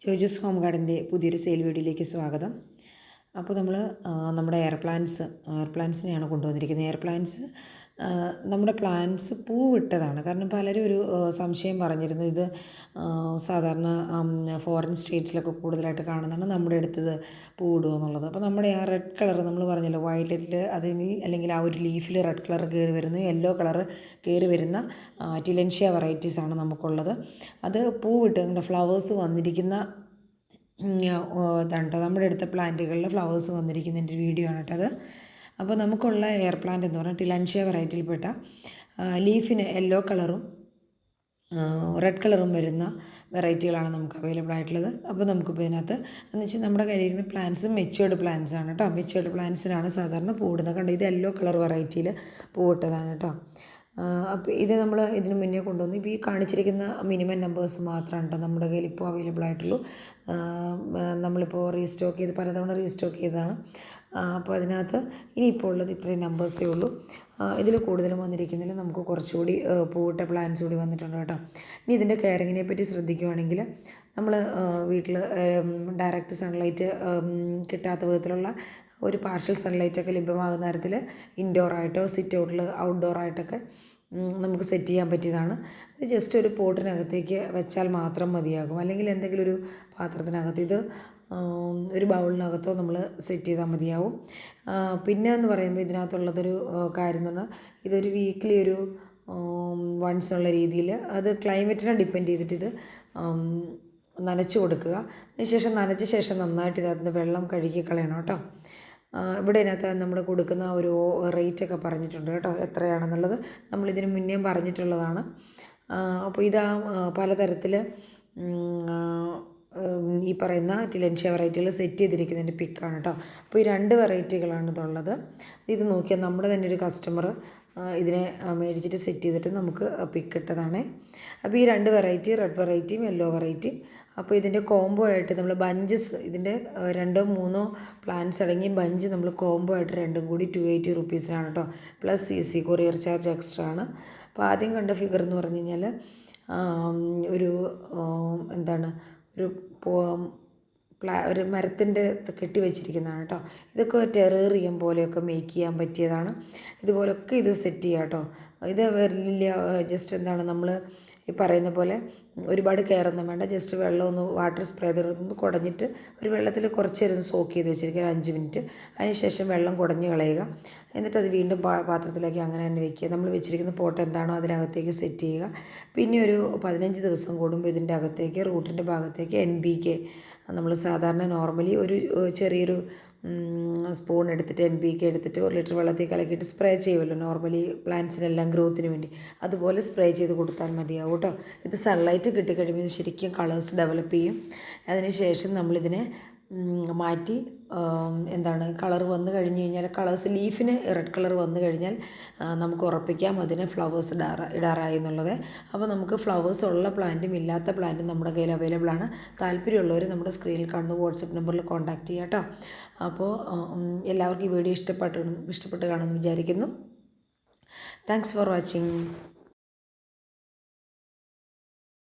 ജോജസ് home ഗാർഡൻ്റെ പുതിയൊരു sale വീഡിയോയിലേക്ക് സ്വാഗതം. അപ്പോൾ നമ്മൾ നമ്മുടെ എയർ പ്ലാന്റ്സിനെയാണ് കൊണ്ടുവന്നിരിക്കുന്നത്. എയർ പ്ലാന്റ്സ് നമ്മുടെ പ്ലാന്റ്സ് പൂവിട്ടതാണ്. കാരണം പലരും ഒരു സംശയം പറഞ്ഞിരുന്നു, ഇത് സാധാരണ ഫോറിൻ സ്റ്റേറ്റ്സിലൊക്കെ കൂടുതലായിട്ട് കാണുന്നതാണ്, നമ്മുടെ അടുത്തത് പൂവിടുമോ എന്നുള്ളത്. അപ്പോൾ നമ്മുടെ ആ റെഡ് കളർ നമ്മൾ പറഞ്ഞല്ലോ, വയലറ്റിൽ അല്ലെങ്കിൽ ആ ഒരു ലീഫിൽ റെഡ് കളർ കയറി വരുന്നു, യെല്ലോ കളർ കയറി വരുന്ന ടിലൻഷ്യ വെറൈറ്റീസാണ് നമുക്കുള്ളത്. അത് പൂവിട്ട് ഫ്ലവേഴ്സ് വന്നിരിക്കുന്ന ഇതാണ് കേട്ടോ. നമ്മുടെ അടുത്ത പ്ലാന്റുകളിൽ ഫ്ലവേഴ്സ് വന്നിരിക്കുന്നതിൻ്റെ വീഡിയോ ആണ് കേട്ടോ അത്. അപ്പോൾ നമുക്കുള്ള എയർ പ്ലാന്റ് എന്ന് പറഞ്ഞാൽ ടിലൻഷ്യ വെറൈറ്റിയിൽപ്പെട്ട ലീഫിന് യെല്ലോ കളറും റെഡ് കളറും വരുന്ന വെറൈറ്റികളാണ് നമുക്ക് അവൈലബിൾ ആയിട്ടുള്ളത്. അപ്പോൾ നമുക്കിപ്പോൾ ഇതിനകത്ത് എന്ന് വെച്ചാൽ നമ്മുടെ കയ്യിലിരിക്കുന്ന പ്ലാന്റ്സ് മെച്യൂർഡ് പ്ലാന്റ്സ് ആണ് കേട്ടോ. മെച്യൂർഡ് പ്ലാന്റ്സിനാണ് സാധാരണ പൂവിടുന്നത്. കണ്ടോ, ഇത് യെല്ലോ കളർ വെറൈറ്റിയിൽ പൂവിട്ടതാണ് കേട്ടോ. അപ്പോൾ ഇത് നമ്മൾ ഇതിന് മുന്നേ കൊണ്ടുവന്നു. ഇപ്പോൾ ഈ കാണിച്ചിരിക്കുന്ന മിനിമം നമ്പേഴ്സ് മാത്രമാണ് കേട്ടോ നമ്മുടെ കയ്യിൽ ഇപ്പോൾ അവൈലബിൾ ആയിട്ടുള്ളൂ. നമ്മളിപ്പോൾ റീസ്റ്റോക്ക് ചെയ്ത് പലതവണ റീസ്റ്റോക്ക് ചെയ്തതാണ്. അപ്പോൾ അതിനകത്ത് ഇനിയിപ്പോൾ ഉള്ളത് ഇത്രയും നമ്പേഴ്സേ ഉള്ളൂ. ഇതിൽ കൂടുതലും വന്നിരിക്കുന്നില്ല. നമുക്ക് കുറച്ചുകൂടി പൂവിട്ട പ്ലാന്റ്സ് കൂടി വന്നിട്ടുണ്ട് കേട്ടോ. ഇനി ഇതിൻ്റെ കെയറിങ്ങിനെ പറ്റി ശ്രദ്ധിക്കുകയാണെങ്കിൽ, നമ്മൾ വീട്ടിൽ ഡയറക്റ്റ് സൺലൈറ്റ് കിട്ടാത്ത വിധത്തിലുള്ള ഒരു പാർഷ്യൽ സൺലൈറ്റൊക്കെ ലഭ്യമാകുന്ന തരത്തിൽ ഇൻഡോറായിട്ടോ സിറ്റ് ഔട്ടിൽ ഔട്ട്ഡോറായിട്ടൊക്കെ നമുക്ക് സെറ്റ് ചെയ്യാൻ പറ്റിയതാണ്. ഇത് ജസ്റ്റ് ഒരു പോട്ടിനകത്തേക്ക് വെച്ചാൽ മാത്രം മതിയാകും, അല്ലെങ്കിൽ എന്തെങ്കിലും ഒരു പാത്രത്തിനകത്ത്, ഇത് ഒരു ബൗളിനകത്തോ നമ്മൾ സെറ്റ് ചെയ്താൽ മതിയാവും. പിന്നെ എന്ന് പറയുമ്പോൾ ഇതിനകത്തുള്ളതൊരു കാര്യം എന്ന് പറഞ്ഞാൽ, ഇതൊരു വീക്ക്ലി ഒരു വൺസ് ഉള്ള രീതിയിൽ, അത് ക്ലൈമറ്റിനെ ഡിപ്പെൻഡ് ചെയ്തിട്ട് ഇത് നനച്ച് കൊടുക്കുക. അതിനുശേഷം നനച്ച ശേഷം നന്നായിട്ട് ഇതിനകത്ത് വെള്ളം കഴുകി കളയണം കേട്ടോ. ഇവിടെ ഇതിനകത്ത് നമ്മൾ കൊടുക്കുന്ന ഒരു റേറ്റൊക്കെ പറഞ്ഞിട്ടുണ്ട് കേട്ടോ, എത്രയാണെന്നുള്ളത് നമ്മളിതിന് മുന്നേ പറഞ്ഞിട്ടുള്ളതാണ്. അപ്പോൾ ഇതാ പലതരത്തിൽ ഈ പറയുന്ന ടിലൻഷ്യ വെറൈറ്റികൾ സെറ്റ് ചെയ്തിരിക്കുന്നതിൻ്റെ പിക്കാണ് കേട്ടോ. അപ്പോൾ ഈ 2 വെറൈറ്റികളാണ് ഇതുള്ളത്. ഇത് നോക്കിയാൽ നമ്മുടെ തന്നെ ഒരു കസ്റ്റമർ ഇതിനെ മേടിച്ചിട്ട് സെറ്റ് ചെയ്തിട്ട് നമുക്ക് പിക്ക് ഇട്ടതാണ്. അപ്പോൾ ഈ 2 വെറൈറ്റി, റെഡ് വെറൈറ്റിയും യെല്ലോ വെറൈറ്റിയും. അപ്പോൾ ഇതിൻ്റെ കോംബോ ആയിട്ട് നമ്മൾ ബഞ്ചസ്, ഇതിൻ്റെ 2-3 പ്ലാന്റ്സ് അടങ്ങിയ ബഞ്ച് നമ്മൾ കോംബോ ആയിട്ട് രണ്ടും കൂടി 280 റുപ്പീസിനാണ് കേട്ടോ. Plus CC courier charge extra ആണ്. അപ്പോൾ ആദ്യം കണ്ട ഫിഗർ എന്ന് പറഞ്ഞു കഴിഞ്ഞാൽ ഒരു എന്താണ്, ഒരു മരത്തിൻ്റെ കെട്ടി വെച്ചിരിക്കുന്നതാണ് കേട്ടോ. ഇതൊക്കെ ടെറേറിയം പോലെയൊക്കെ മേക്ക് ചെയ്യാൻ പറ്റിയതാണ്. ഇതുപോലൊക്കെ ഇത് സെറ്റ് ചെയ്യാം കേട്ടോ. ഇത് വലിയ ജസ്റ്റ് എന്താണ്, നമ്മൾ ഈ പറയുന്ന പോലെ ഒരുപാട് കെയറൊന്നും വേണ്ട. ജസ്റ്റ് വെള്ളം ഒന്ന് വാട്ടർ സ്പ്രേ ചെയ്തൊന്ന് കുടഞ്ഞിട്ട് ഒരു വെള്ളത്തിൽ കുറച്ച് നേരം സോക്ക് ചെയ്ത് വെച്ചിരിക്കുക, 5 മിനിറ്റ്. അതിനുശേഷം വെള്ളം കുടഞ്ഞ് കളയുക. എന്നിട്ട് അത് വീണ്ടും പാത്രത്തിലേക്ക് അങ്ങനെ തന്നെ വെക്കുക. നമ്മൾ വെച്ചിരിക്കുന്ന പോട്ട് എന്താണോ അതിനകത്തേക്ക് സെറ്റ് ചെയ്യുക. പിന്നെ ഒരു 15 ദിവസം കൂടുമ്പോൾ ഇതിൻ്റെ അകത്തേക്ക്, റൂട്ടിൻ്റെ ഭാഗത്തേക്ക് NPK, നമ്മൾ സാധാരണ നോർമലി ഒരു ചെറിയൊരു സ്പൂൺ എടുത്തിട്ട് NPK എടുത്തിട്ട് 1 ലിറ്റർ വെള്ളത്തിൽ കലക്കിയിട്ട് സ്പ്രേ ചെയ്യുമല്ലോ നോർമലി പ്ലാന്റ്സിനെല്ലാം ഗ്രോത്തിന് വേണ്ടി, അതുപോലെ സ്പ്രേ ചെയ്ത് കൊടുത്താൽ മതിയാവും കേട്ടോ. ഇത് സൺലൈറ്റ് കിട്ടിക്കഴിയുമ്പോൾ ശരിക്കും കളേഴ്സ് ഡെവലപ്പ് ചെയ്യും. അതിനുശേഷം നമ്മളിതിനെ മാറ്റി എന്താണ്, കളർ വന്നു കഴിഞ്ഞ് കഴിഞ്ഞാൽ, കളേഴ്സ് ലീഫിന് റെഡ് കളർ വന്നു കഴിഞ്ഞാൽ നമുക്ക് ഉറപ്പിക്കാം അതിന് ഫ്ലവേഴ്സ് ഇടാറായി എന്നുള്ളത്. അപ്പോൾ നമുക്ക് ഫ്ലവേഴ്സ് ഉള്ള പ്ലാന്റും ഇല്ലാത്ത പ്ലാന്റും നമ്മുടെ കയ്യിൽ അവൈലബിൾ ആണ്. താല്പര്യമുള്ളവർ നമ്മുടെ സ്ക്രീനിൽ കാണുന്ന വാട്സപ്പ് നമ്പറിൽ കോൺടാക്റ്റ് ചെയ്യാം കേട്ടോ. അപ്പോൾ എല്ലാവർക്കും ഈ വീഡിയോ ഇഷ്ടപ്പെട്ട് കാണുമെന്ന് വിചാരിക്കുന്നു. Thanks for watching.